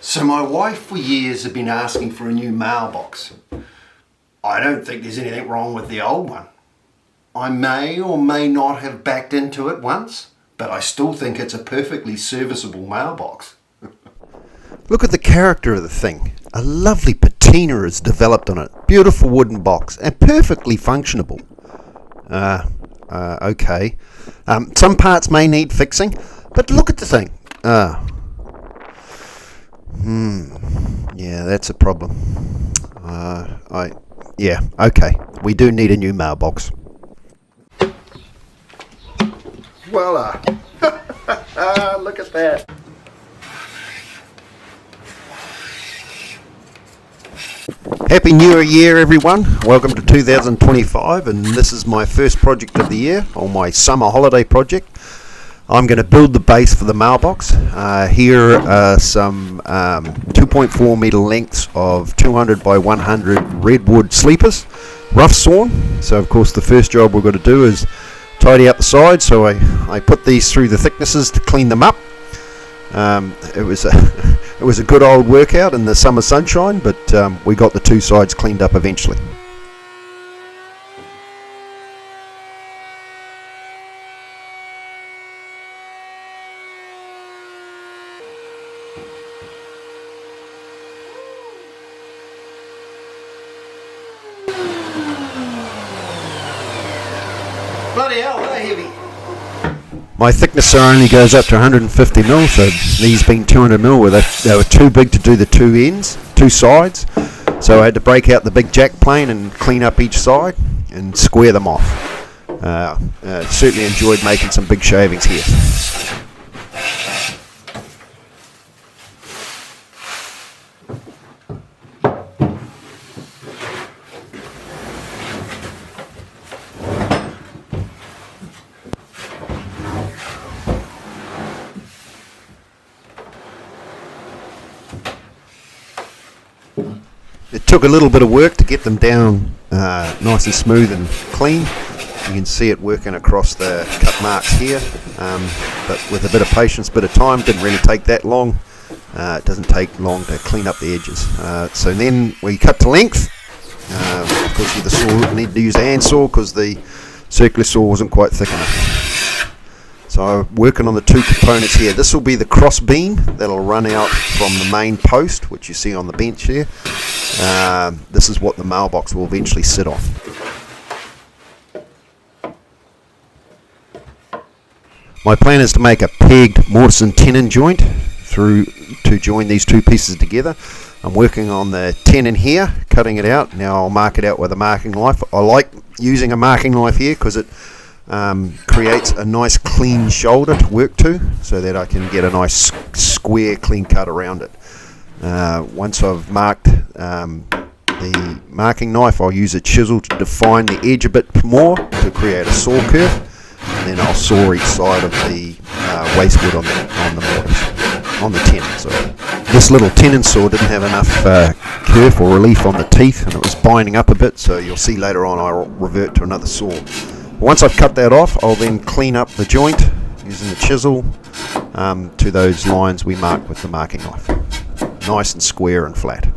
So my wife for years had been asking for a new mailbox. I don't think there's anything wrong with the old one. I may or may not have backed into it once, but I still think it's a perfectly serviceable mailbox. Look at the character of the thing. A lovely patina is developed on it. Beautiful wooden box and perfectly functionable. Okay. Some parts may need fixing, but look at the thing. Yeah, that's a problem. Yeah, okay. We do need a new mailbox. Voila! Look at that. Happy New Year, everyone. Welcome to 2025, and this is my first project of the year, or my summer holiday project. I'm going to build the base for the mailbox. Here are some 2.4 metre lengths of 200 by 100 Redwood sleepers, rough sawn. So of course the first job we're going to do is tidy up the sides. So I put these through the thicknesses to clean them up. It was a good old workout in the summer sunshine, but we got the two sides cleaned up eventually. Bloody hell, they're heavy. My thicknesser only goes up to 150 mil, so these being 200 mil, they were too big to do the two sides. So I had to break out the big jack plane and clean up each side and square them off. Certainly enjoyed making some big shavings here. It took a little bit of work to get them down nice and smooth and clean. You can see it working across the cut marks here, but with a bit of patience, bit of time, didn't really take that long. It doesn't take long to clean up the edges. So then we cut to length. Of course with the saw, we need to use a hand saw because the circular saw wasn't quite thick enough. So working on the two components here. This will be the cross beam that'll run out from the main post, which you see on the bench here. This is what the mailbox will eventually sit on. My plan is to make a pegged mortise and tenon joint to join these two pieces together. I'm working on the tenon here, cutting it out. Now I'll mark it out with a marking knife. I like using a marking knife here because it creates a nice clean shoulder to work to, so that I can get a nice square clean cut around it. Once I've marked the marking knife, I'll use a chisel to define the edge a bit more to create a saw curve, and then I'll saw each side of the waste wood on the tenon. So this little tenon saw didn't have enough curve or relief on the teeth, and it was binding up a bit, so you'll see later on I'll revert to another saw. Once I've cut that off, I'll then clean up the joint using the chisel to those lines we marked with the marking knife. Nice and square and flat.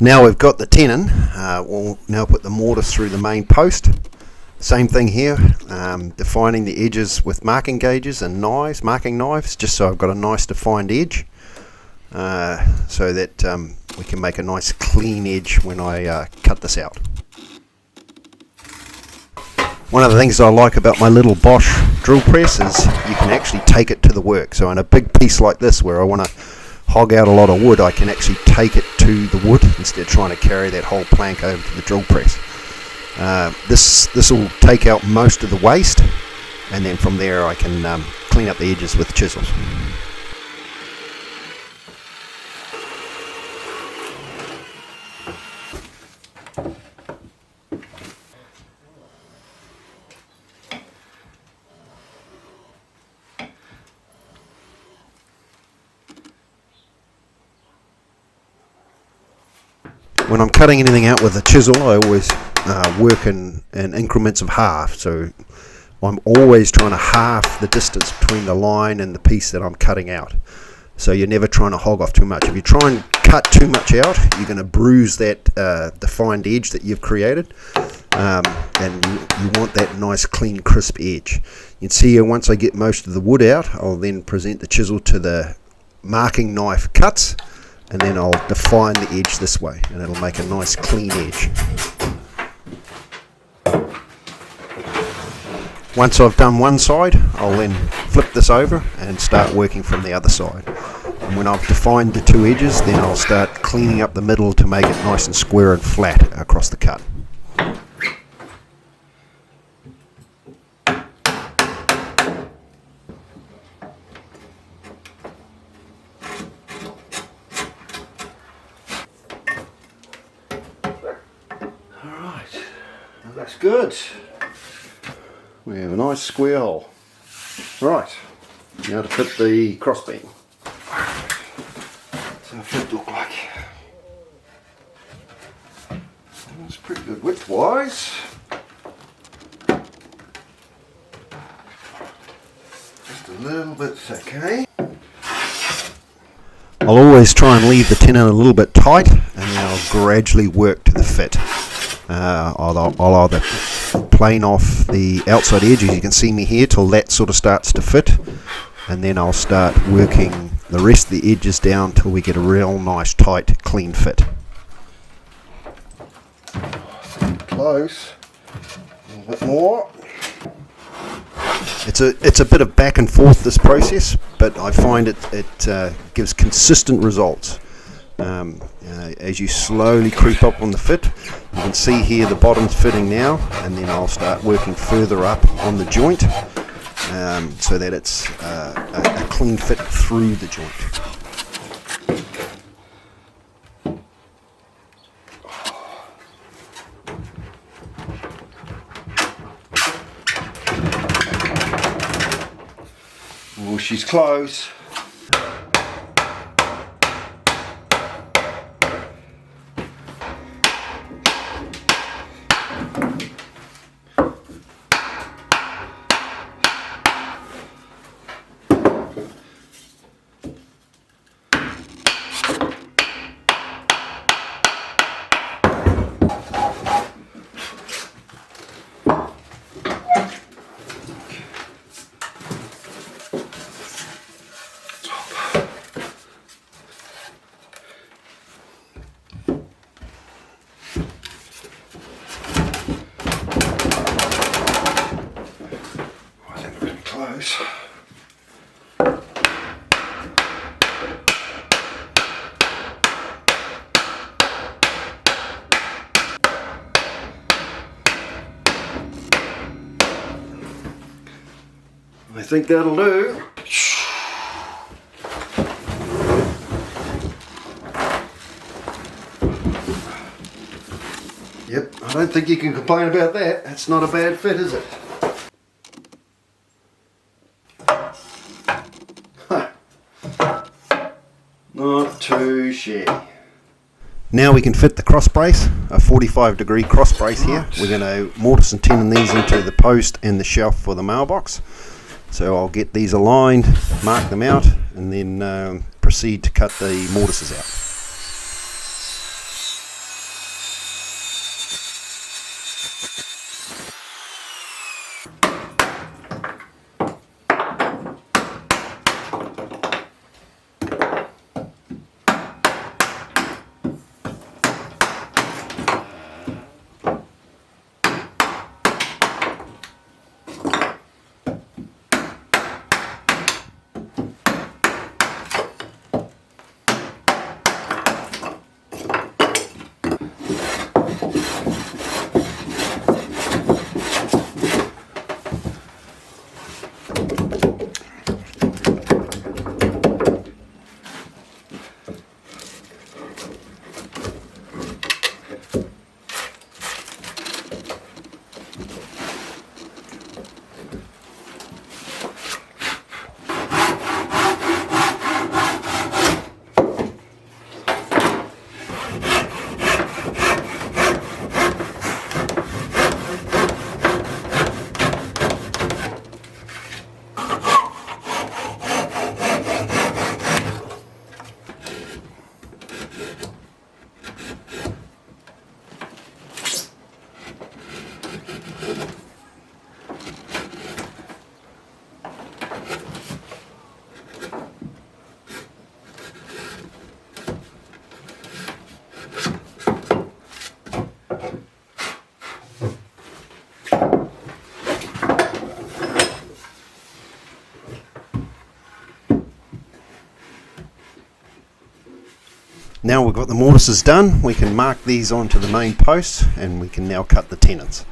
Now we've got the tenon, we'll now put the mortise through the main post. Same thing here, defining the edges with marking gauges and marking knives, just so I've got a nice defined edge, so that we can make a nice clean edge when I cut this out. One of the things I like about my little Bosch drill press is you can actually take it to the work. So in a big piece like this where I want to hog out a lot of wood, I can actually take it to the wood instead of trying to carry that whole plank over to the drill press. This will take out most of the waste, and then from there I can clean up the edges with chisels. When I'm cutting anything out with a chisel, I always work in increments of half. So I'm always trying to half the distance between the line and the piece that I'm cutting out. So you're never trying to hog off too much. If you try and cut too much out, you're going to bruise that defined edge that you've created, and you want that nice clean crisp edge. You can see here, once I get most of the wood out, I'll then present the chisel to the marking knife cuts, and then I'll define the edge this way, and it'll make a nice clean edge. Once I've done one side, I'll then flip this over and start working from the other side. And when I've defined the two edges, then I'll start cleaning up the middle to make it nice and square and flat across the cut. Alright, that looks good. We have a nice square hole. Right, now to fit the crossbeam. What's our fit look like? That's pretty good width-wise. Just a little bit thick, eh? I'll always try and leave the tenon a little bit tight, and then I'll gradually work to the fit. I'll either plane off the outside edge, as you can see me here, till that sort of starts to fit, and then I'll start working the rest of the edges down till we get a real nice tight clean fit. Close. A little bit more. It's a bit of back and forth, this process, but I find it gives consistent results. As you slowly creep up on the fit, you can see here the bottom's fitting now, and then I'll start working further up on the joint so that it's a clean fit through the joint. Oh, she's close. Close. I think that'll do. Yep, I don't think you can complain about that. That's not a bad fit, is it? Not too shabby. Now we can fit the cross brace, a 45-degree cross brace here. We're going to mortise and tenon these into the post and the shelf for the mailbox. So I'll get these aligned, mark them out, and then proceed to cut the mortises out. Now we've got the mortises done, we can mark these onto the main posts and we can now cut the tenons.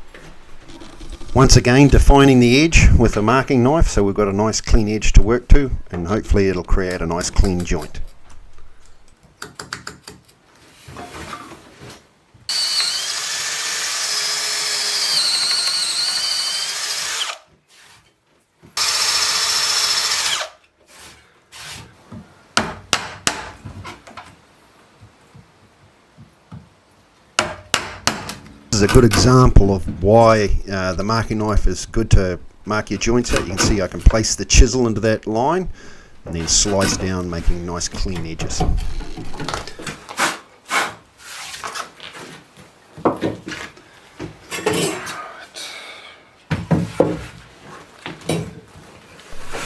Once again, defining the edge with a marking knife so we've got a nice clean edge to work to, and hopefully it'll create a nice clean joint. This is a good example of why the marking knife is good to mark your joints out. You can see I can place the chisel into that line and then slice down, making nice clean edges.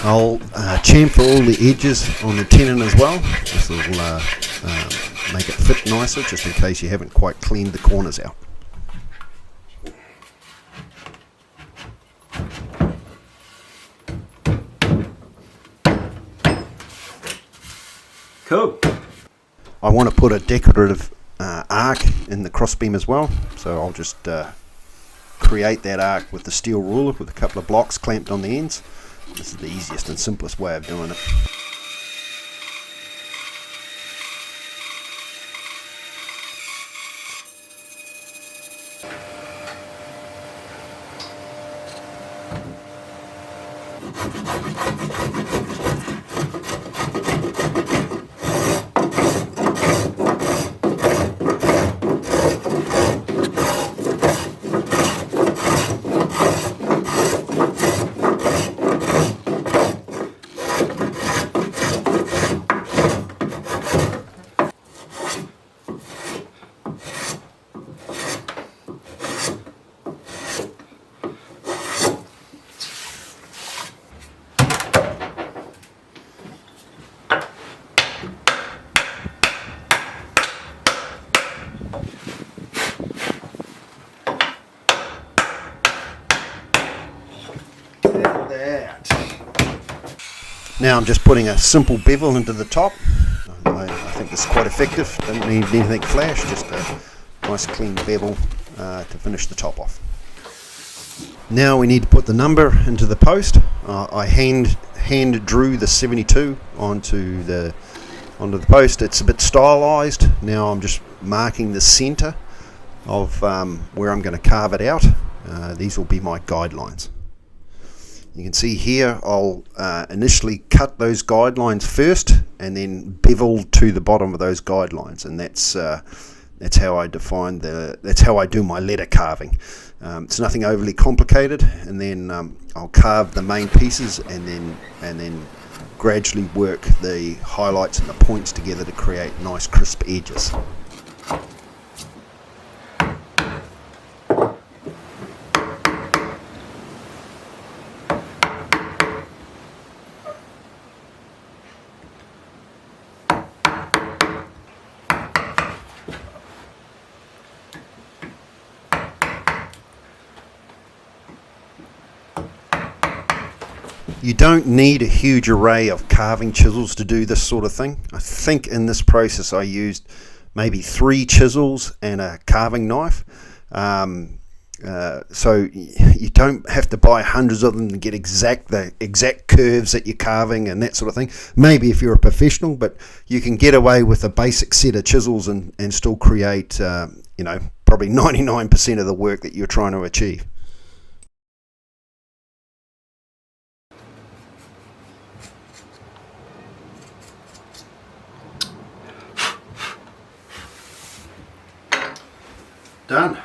I'll chamfer all the edges on the tenon as well. This will make it fit nicer, just in case you haven't quite cleaned the corners out. Cool. I want to put a decorative arc in the crossbeam as well, so I'll just create that arc with the steel ruler with a couple of blocks clamped on the ends. This is the easiest and simplest way of doing it. Now I'm just putting a simple bevel into the top. I think this is quite effective. Don't need anything flash, just a nice clean bevel to finish the top off. Now we need to put the number into the post. I hand drew the 72 onto the post. It's a bit stylized. Now I'm just marking the center of where I'm going to carve it out. These will be my guidelines. You can see here I'll initially cut those guidelines first and then bevel to the bottom of those guidelines, and that's how I define that's how I do my letter carving. It's nothing overly complicated, and then I'll carve the main pieces and then gradually work the highlights and the points together to create nice crisp edges. You don't need a huge array of carving chisels to do this sort of thing. I think in this process I used maybe 3 chisels and a carving knife. So you don't have to buy hundreds of them to get the exact curves that you're carving and that sort of thing. Maybe if you're a professional, but you can get away with a basic set of chisels and still create, probably 99% of the work that you're trying to achieve. Done.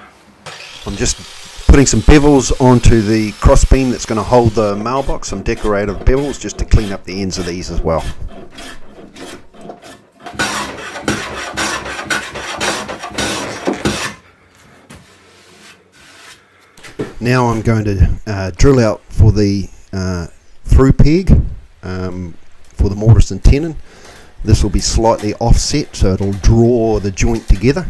I'm just putting some bevels onto the crossbeam that's going to hold the mailbox, some decorative bevels just to clean up the ends of these as well. Now I'm going to drill out for the through peg for the mortise and tenon. This will be slightly offset, so it'll draw the joint together.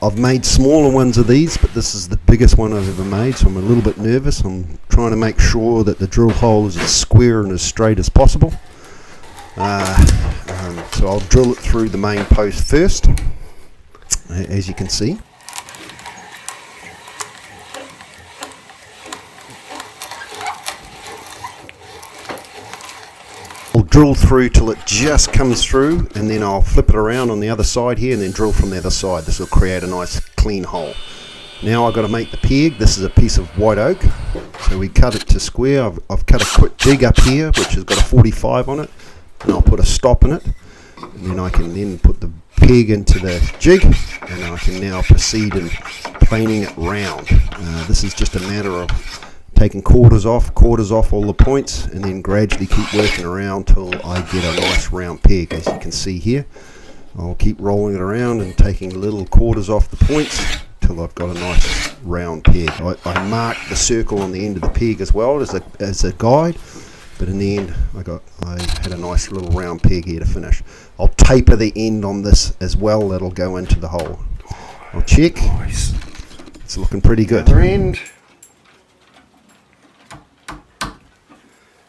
I've made smaller ones of these, but this is the biggest one I've ever made, so I'm a little bit nervous. I'm trying to make sure that the drill hole is as square and as straight as possible. So I'll drill it through the main post first, as you can see. I'll drill through till it just comes through, and then I'll flip it around on the other side here and then drill from the other side. This will create a nice clean hole. Now I've got to make the peg. This is a piece of white oak, so we cut it to square. I've cut a quick jig up here which has got a 45 on it, and I'll put a stop in it, and then I can then put the peg into the jig, and I can now proceed in planing it round. This is just a matter of taking quarters off all the points, and then gradually keep working around till I get a nice round peg. As you can see here, I'll keep rolling it around and taking little quarters off the points till I've got a nice round peg. I marked the circle on the end of the peg as well as a guide, but in the end I had a nice little round peg here to finish. I'll taper the end on this as well. That'll go into the hole. I'll check. Nice. It's looking pretty good. Other end.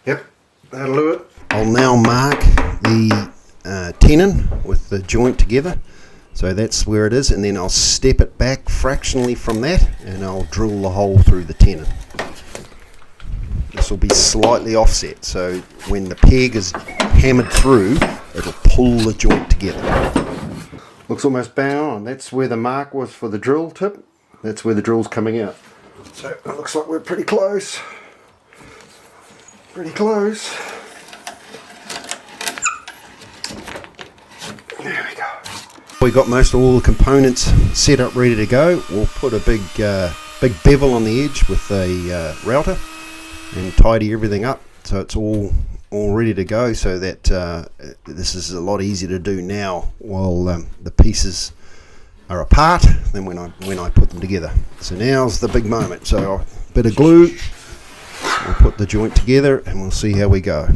Yep, that'll do it. I'll now mark the tenon with the joint together, so that's where it is, and then I'll step it back fractionally from that, and I'll drill the hole through the tenon. This will be slightly offset, so when the peg is hammered through, it'll pull the joint together. Looks almost bang on. That's where the mark was for the drill tip. That's where the drill's coming out. So it looks like we're pretty close. Pretty close. There we go. We got most of all the components set up, ready to go. We'll put a big bevel on the edge with a router and tidy everything up so it's all ready to go, so that this is a lot easier to do now while the pieces are apart than when I put them together. So now's the big moment. So a bit of glue. We'll put the joint together and we'll see how we go.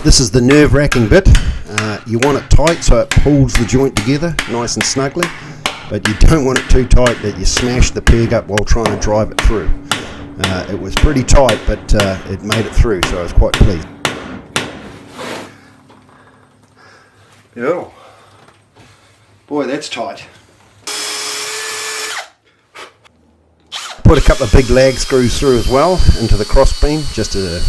This is the nerve-wracking bit. You want it tight so it pulls the joint together nice and snugly, but you don't want it too tight that you smash the peg up while trying to drive it through. It was pretty tight, but it made it through, so I was quite pleased. Yeah. Boy, that's tight. Put a couple of big lag screws through as well into the cross beam, just to,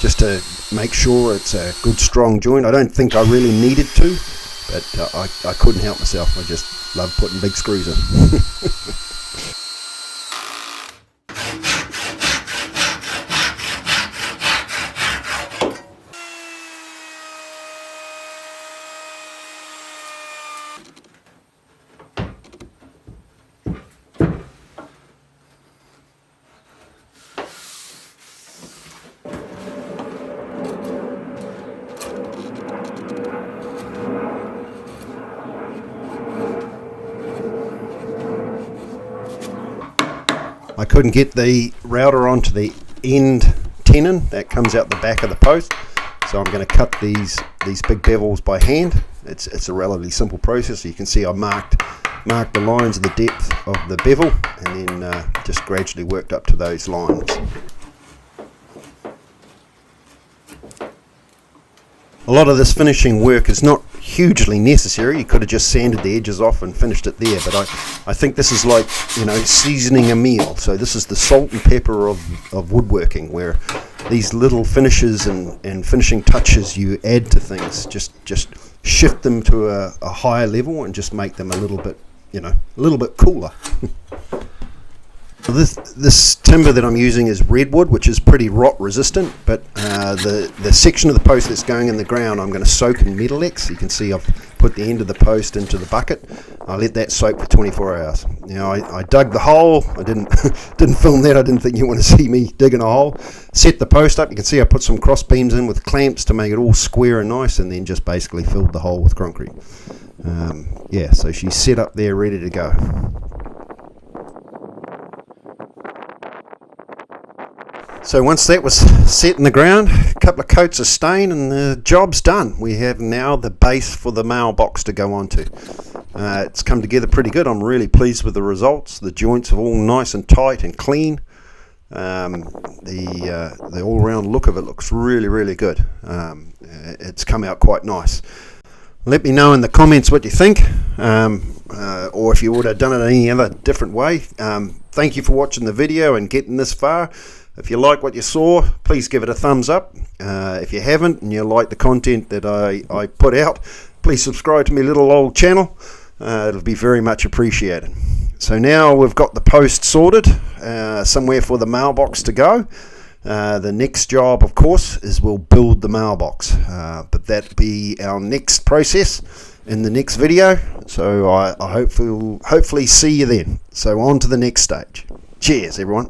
just to make sure it's a good strong joint. I don't think I really needed to, but I couldn't help myself. I just love putting big screws in. I couldn't get the router onto the end tenon that comes out the back of the post, so I'm going to cut these big bevels by hand. It's a relatively simple process. You can see I marked the lines of the depth of the bevel, and then just gradually worked up to those lines. A lot of this finishing work is not hugely necessary. You could have just sanded the edges off and finished it there, but I think this is like, seasoning a meal. So this is the salt and pepper of woodworking, where these little finishes and finishing touches you add to things just shift them to a higher level and just make them a little bit cooler. This timber that I'm using is Redwood, which is pretty rot resistant, but the section of the post that's going in the ground I'm going to soak in Metalex. You can see I've put the end of the post into the bucket. I let that soak for 24 hours. Now I dug the hole. I didn't film that. I didn't think you want to see me digging a hole. Set the post up. You can see I put some cross beams in with clamps to make it all square and nice, and then just basically filled the hole with concrete. Yeah, so she's set up there ready to go. So once that was set in the ground, a couple of coats of stain and the job's done. We have now the base for the mailbox to go onto. It's come together pretty good. I'm really pleased with the results. The joints are all nice and tight and clean. The all-round look of it looks really, really good. It's come out quite nice. Let me know in the comments what you think, or if you would have done it any other different way. Thank you for watching the video and getting this far. If you like what you saw, please give it a thumbs up. If you haven't and you like the content that I put out, please subscribe to my little old channel. It'll be very much appreciated. So now we've got the post sorted, somewhere for the mailbox to go. The next job, of course, is we'll build the mailbox, but that'll be our next process in the next video. So I hopefully see you then. So on to the next stage. Cheers, everyone.